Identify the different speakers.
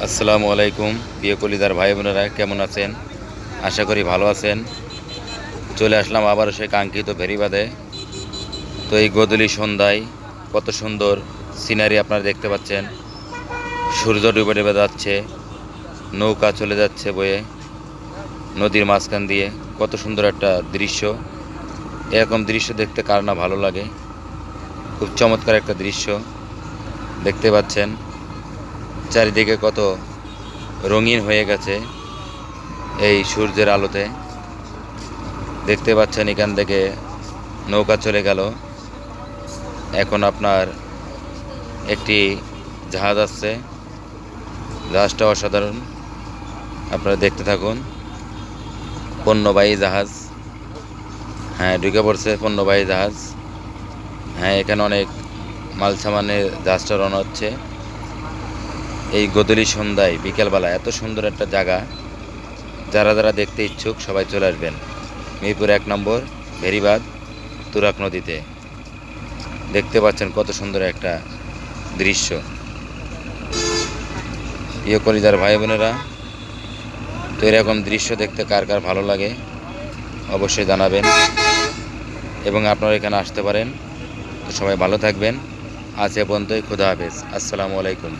Speaker 1: আসসালামু আলাইকুম প্রিয় কলিদার ভাই বোনেরা, কেমন আছেন? আশা করি ভালো আছেন। চলে আসলাম আবারও সেই কাঙ্ক্ষিত ভেরিবাদে। তো এই গোধূলি সন্ধ্যায় কত সুন্দর সিনারি আপনারা দেখতে পাচ্ছেন। সূর্য ডুবে ডুবে যাচ্ছে, নৌকা চলে যাচ্ছে বয়ে নদীর মাঝখান দিয়ে। কত সুন্দর একটা দৃশ্য। এরকম দৃশ্য দেখতে কার না ভালো লাগে। খুব চমৎকার একটা দৃশ্য দেখতে পাচ্ছেন। চারিদিকে কত রঙিন হয়ে গেছে এই সূর্যের আলোতে। দেখতে পাচ্ছেন এখান থেকে নৌকা চলে গেল। এখন আপনার একটি জাহাজ আসছে। জাহাজটা অসাধারণ, আপনারা দেখতে থাকুন। পণ্যবাহী জাহাজ, হ্যাঁ ঢুকে পড়ছে পণ্যবাহী জাহাজ। হ্যাঁ, এখানে অনেক মাল সামানের জাহাজটা রওনা হচ্ছে। এই গোধূলি সন্ধ্যায় বিকেলবেলা এত সুন্দর একটা জায়গা, যারা যারা দেখতে ইচ্ছুক সবাই চলে আসবেন মিরপুর 1 নম্বর ভেরিবাদ তুরাগ নদীতে। দেখতে পাচ্ছেন কত সুন্দর একটা দৃশ্য। প্রিয় কলিজার ভাই বোনেরা, তো এরকম দৃশ্য দেখতে কার কার ভালো লাগে অবশ্যই জানাবেন, এবং আপনারা এখানে আসতে পারেন। তো সবাই ভালো থাকবেন। আজ এ পর্যন্তই, খুদা হাফেজ, আসসালামু আলাইকুম।